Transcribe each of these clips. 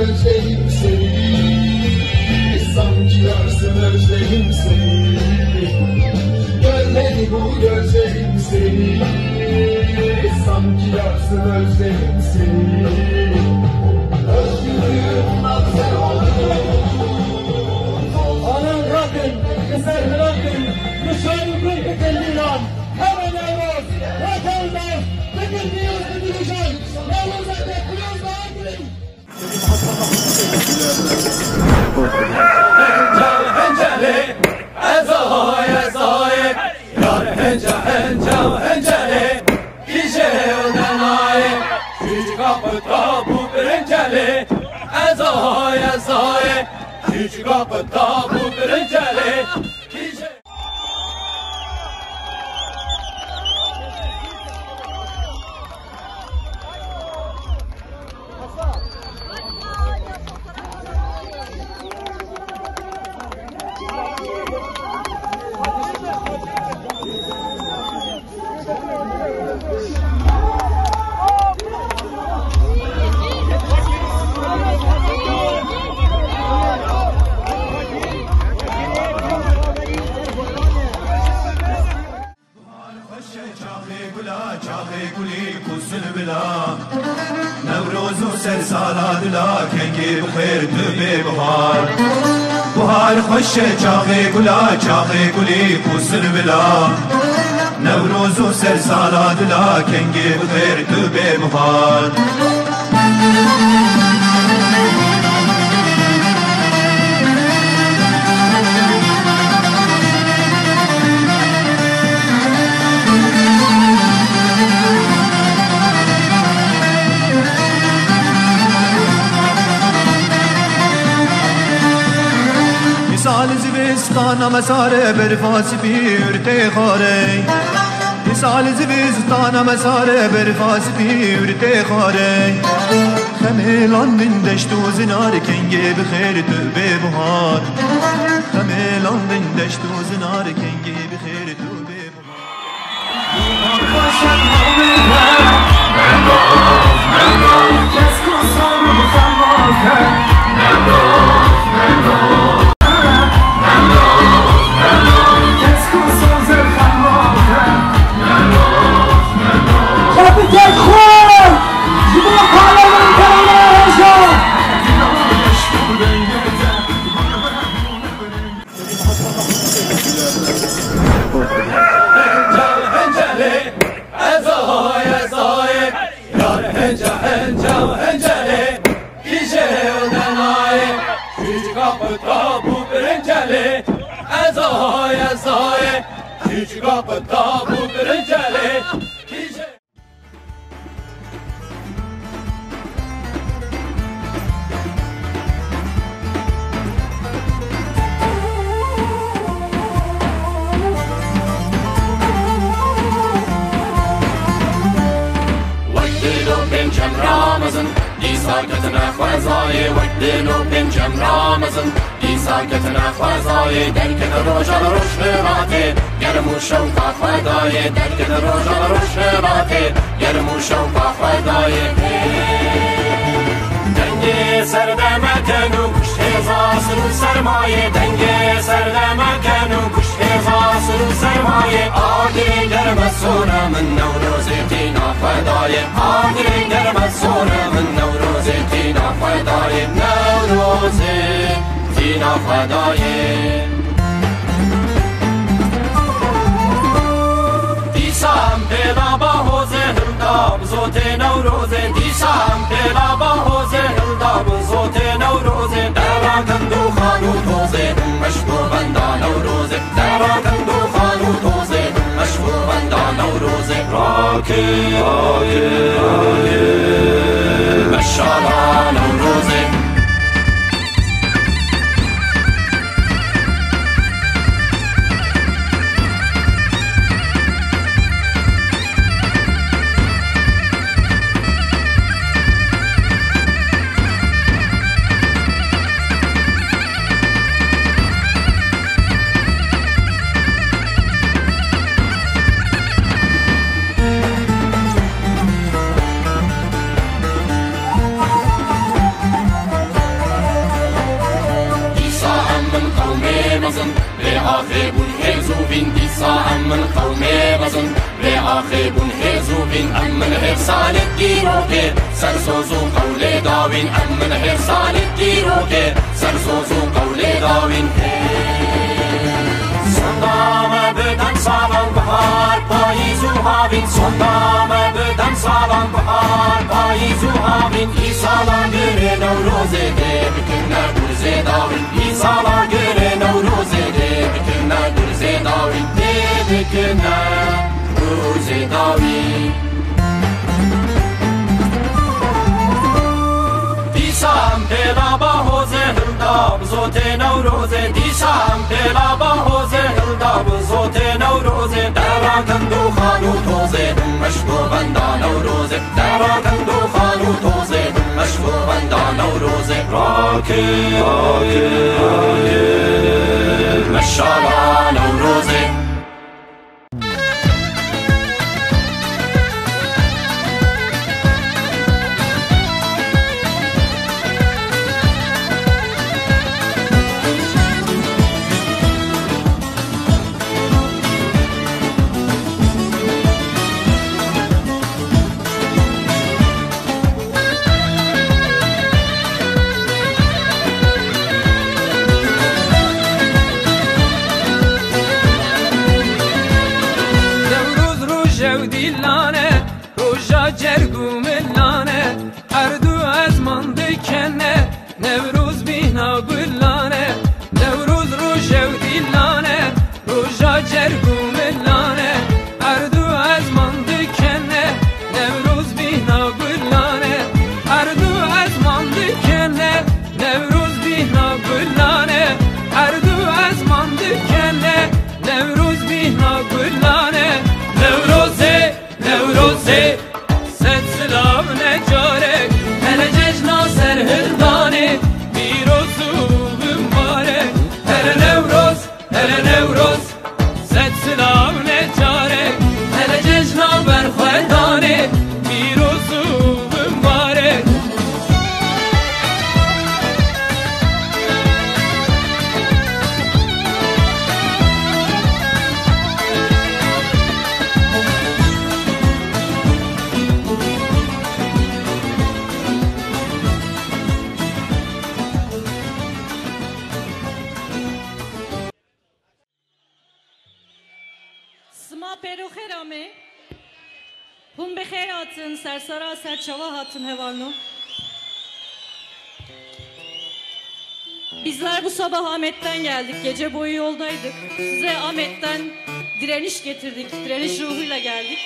Özledim seni, sancılarsın özledim seni. Görmedi bu gözlerim seni, sancılarsın özledim seni. Özgürlüğüm nasıl oldu? Anam bırakın, kızlar bırakın, dışarı bırakın elinden. Hemen Yavuz, vatandaş, bugün dünyası bilecek. Yavuz'a bekliyoruz da artık. هنجلي أزاي أزاي يا هنجا هنجا هنجلي كيجي ودناي كيجي قبطابو برنجلي أزاي أزاي كيجي قبطابو برنجلي كيجي نوروز و سر سالاد لا کنگی بخیر تو به بهار بهار خوش چاقی گلا چاقی گلی پوسر بلا نوروز و سر سالاد لا کنگی بخیر تو به بهار مثال زبستان مسار برفاس بیرته خاره مثال زبستان مسار برفاس بیرته خاره خمیلان من دشت و زنار کنگی بخیر تو به بهار خمیلان من دشت و زنار کنگی بخیر تو به ساکتنا خوازای ودنو پنجم رامزن دی ساکتنا خوازای درکن روزا روشناته گرمو شوقا خوادای درکن روزا روشناته گرمو شوقا خوادای دنگ سردمتنو سر سرمایه دنگ سردمکن و گوش سر سرمایه آگرین گرم سونه من نوروز تینا فدای آگرین گرم سونه من نوروز تینا فدای نوروز تینا فدای دیسام بلا با حوزه هلدام زوت نوروزه دیسام بلا با حوزه هلدام زوت نوروزه درا کندو خانو توزه مشکو بندا نوروزه درا کندو خانو توزه مشکو بندا نوروزه راکی مشالا نوروزه آخیبون هزوبین دیسا امن قومه بزن ری آخیبون هزوبین امن هر سال دیرو که سرسوزو قول داوین امن هر سال دیرو که سرسوزو قول داوین صندام بدن سالان بهار پاییزو هاوین صندام بدن سالان بهار پاییزو هاوین ای سالان گره نوروزه ده بکنه گرزه داوین ای سالان گره نوروزه ده بکنه گرزه داوین ده بکنه گرزه داوین دیسام بلا با حوزه هلدام زوت نوروزه دیسام بلا با حوزه هلدام زوت نوروزه درا کندو خانو توزه مشکو بندا نوروزه درا کندو خانو توزه مشکو بندا نوروزه راکی مشالا نوروزه Bizler bu sabah Ahmet'ten geldik. Gece boyu yoldaydık. Size Ahmet'ten direniş getirdik. Direniş ruhuyla geldik.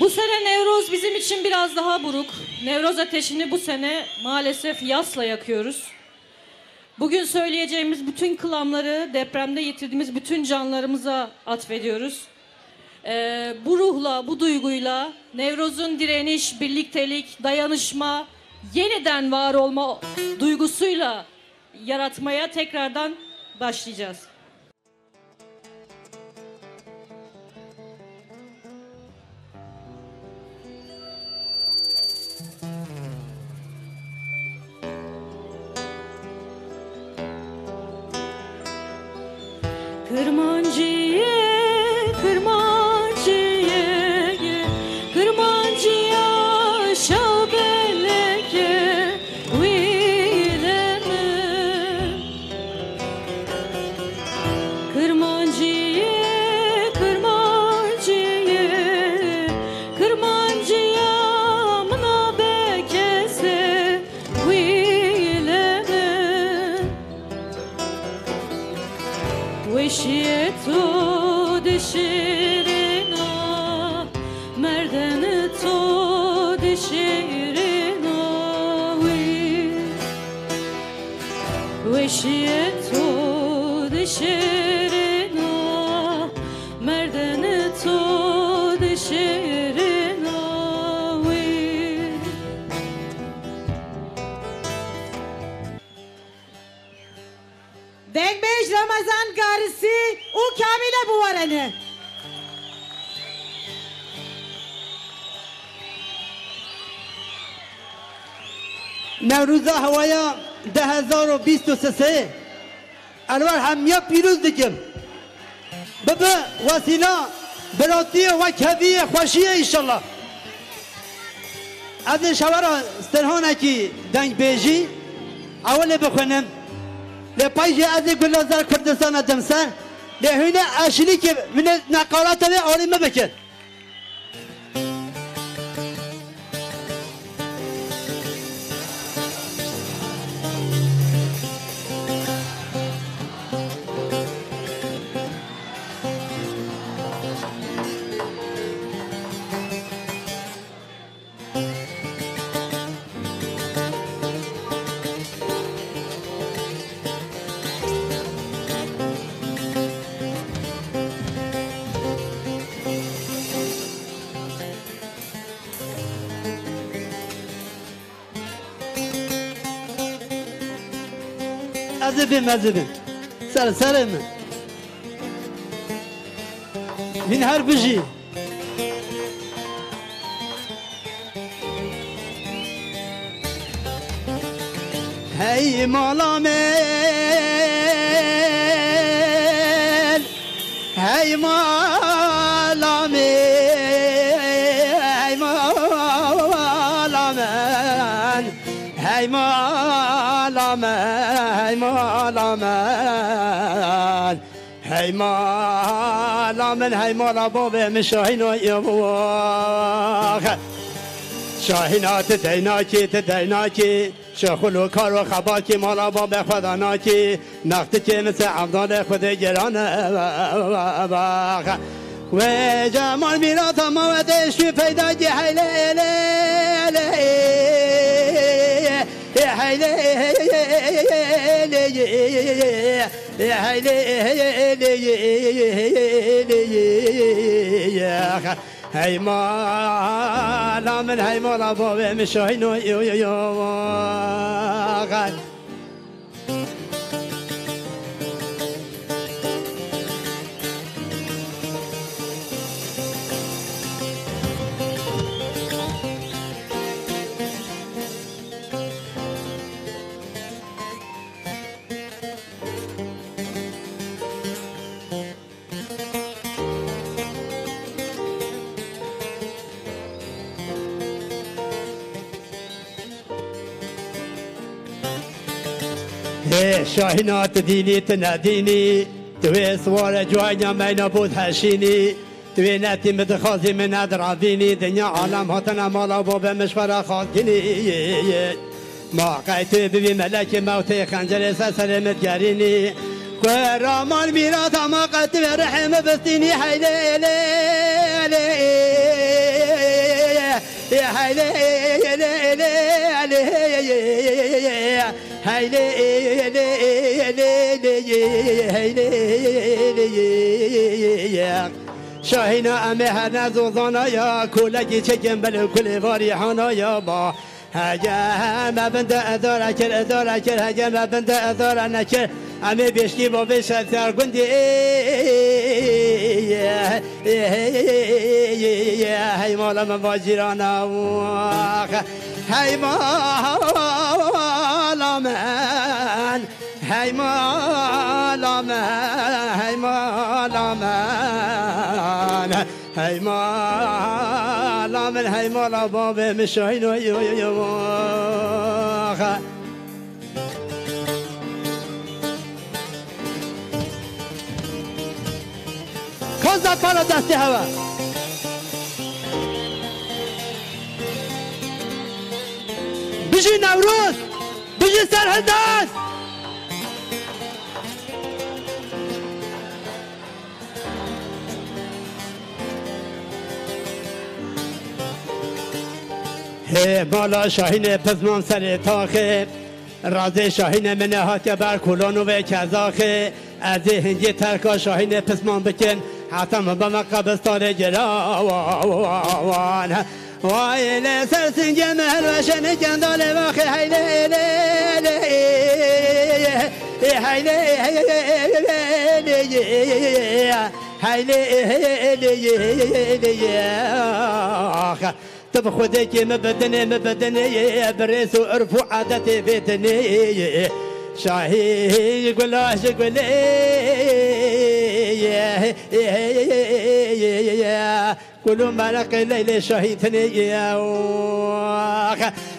Bu sene Nevroz bizim için biraz daha buruk. Nevroz ateşini bu sene maalesef yasla yakıyoruz. Bugün söyleyeceğimiz bütün kılamları depremde yitirdiğimiz bütün canlarımıza atfediyoruz. Bu ruhla, bu duyguyla Nevroz'un direniş, birliktelik, dayanışma, yeniden var olma duygusuyla yaratmaya tekrardan başlayacağız. Kırmancıye, kırmancıye, kırmancıya şabeleke uyleme. Kırmancıye, kırmancıye, kırmancıya mına bekese uyleme. Veşiyeto deşirina, merdeni to deşirina. Veşiyeto deşirina, merdeni to deşirina. Dengbej Ramazan garisi o kamile bu vareni. نوروز هوایا 2023 الوار همیا پیروز دکم ببه وسیله براتی و کبی خوشی انشالله از شوارا استرهانه کی دنگ بیجی اول بخونم لپایج از گلزار کردستان دمسر لهونه اشلی که من نقالات و عالمه بکن azibim sarım min her biji hey malamel hey malamel hey malamen hey malamen hey malamen hey mala baba مشاهين ويبوخ شاهینات تدیناکی شخلو کار و خباکی مالا باب خداناکی نقطه که مثل عبدال خود گرانه و جمال میرات ما و دشوی پیدا جی حیله هی مالا من هی مالا بابه مشاهین و شاهینات دینی تنادینی توی سوار جوایا من بود هشینی توی نتی متخاذی من ادرابینی دنیا عالم هاتنا مالا باب مشورا خاطینی ما قیتوی ببی ملک موتی خنجر سلمت گرینی رامان میرات ما قیتوی رحم بستینی حیله شاهینا امه هر نزوزانا یا کولگی چکم بلو کلی واری حانا یا با هجم بنده اداره کر هجم بنده اداره نکر امه بیشکی با بیشتر گندی هی مالا من با جیرانا هی مالا من هی مالا مالا من هی مالا من هی مالا من هی مالا باب مشاین و کازا پالا دستی هوا بجی نوروز بجی سرهنداز بالا شاهین پزمان سر تاخه رازه شاهین من هات بر کلانو و کزاخه از هنجی ترکا شاهین پزمان بکن حتم با مقبستان جلاوان وای لسر سنگ مهر و شن جندال واخی هیله طب خودي كي مبدني بريس وعرف وعادتي بيتني شاهي يقول كل ما لقي ليلة شهيتني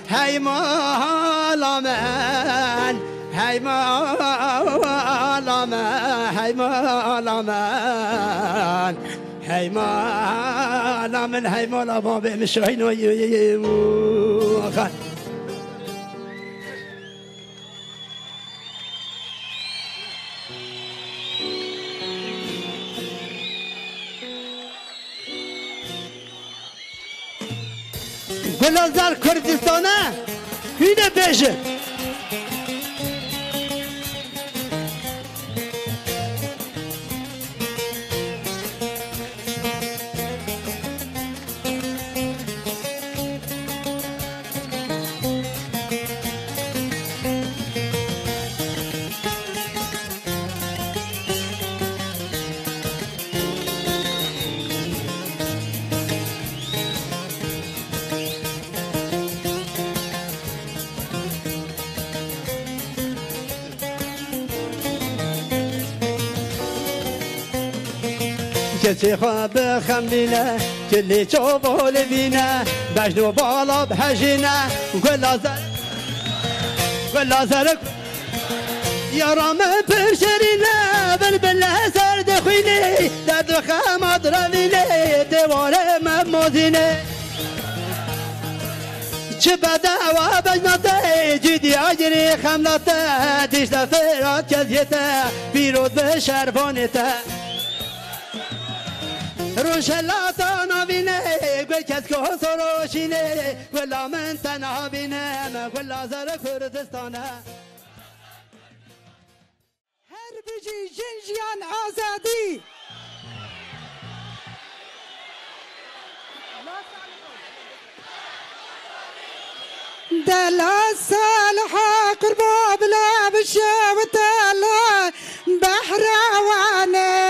هاي مالا من هاي مالا من هاي مالا من هاي مالا من هاي مالا بابي مشاهين ويوخان گلازار کردستانه هینه بیشه کسی خواب خملینه کلی چوبول بینه بجنو بالا بهجینه گلازر یارام پرشرینه بلبل سر دخوینه درد خماد روینه دیوار مموزینه چه بده و بجناته جدی آجری خملاته دیش دفرات کزیته بیرود به شرفانته روشلاتا نبینه گل کس که سروشینه گلا من تنها بینه گلا زر کردستانه هر بجی جنجیان آزادی دلا صالحة قربا بلا بشاوة الله بحراواني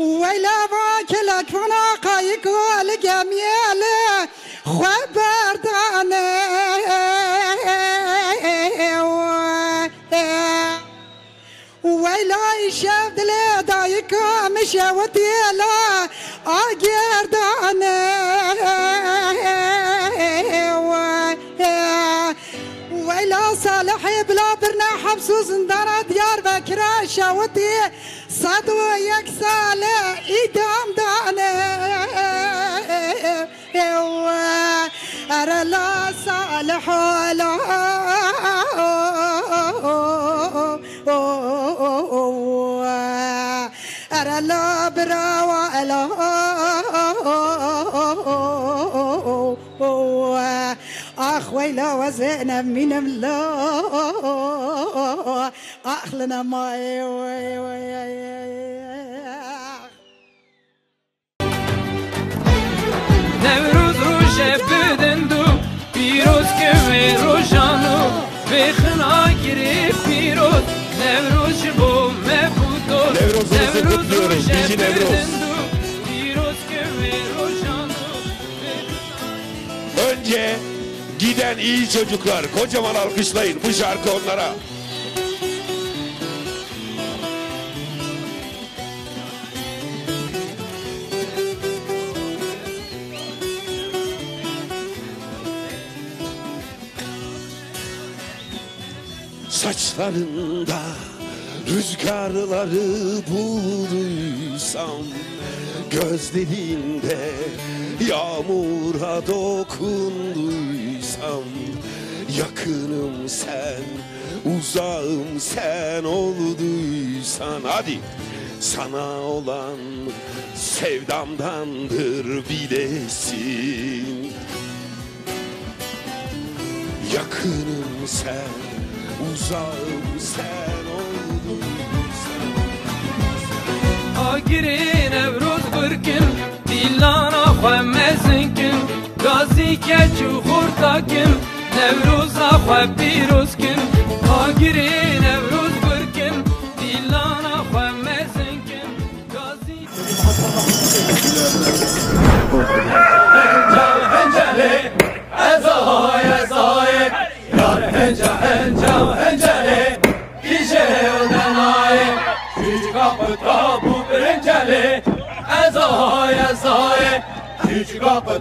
ويلا باكلك فناقايك والجميل خبر داني ويلا يشاف دلي دايك مشاوتي لا اجر داني ويلا صالحي بلا برنا حبسو زندان ديار بكرا شاوتي صدو يكسالي إدام داني أرى لا صالح ولا أرى لا برا ولا أخ ويلا وزينب من ملا أخلنا ماي نوروز روشه بدندو پیروز که وی روشانو بخنا گیری پیروز نوروز بو مبودو نوروز روشه بدندو پیروز که وی روشانو önce Giden iyi çocuklar, kocaman alkışlayın bu şarkı onlara. Saçlarında rüzgarları bulduysam, gözlerinde yağmura dokunduysam, yakınım sen, uzağım sen olduysan, hadi sana olan sevdamdandır bilesin. Yakınım sen, uzağım sen olduysan. Agirin Nevruz Gırkın, Dilana Xemmezinkin, Gazi Keçu Xurtakin, Nevruz'a Xwe Pirozkin. Agirin Nevruz Gırkın, Dilana Xemmezinkin, Gazi Henceli, ezahay ezahay, yar henceli, gişevden ay, küçük kapı tabu birinceli, ezahay ezahay, küçük kapı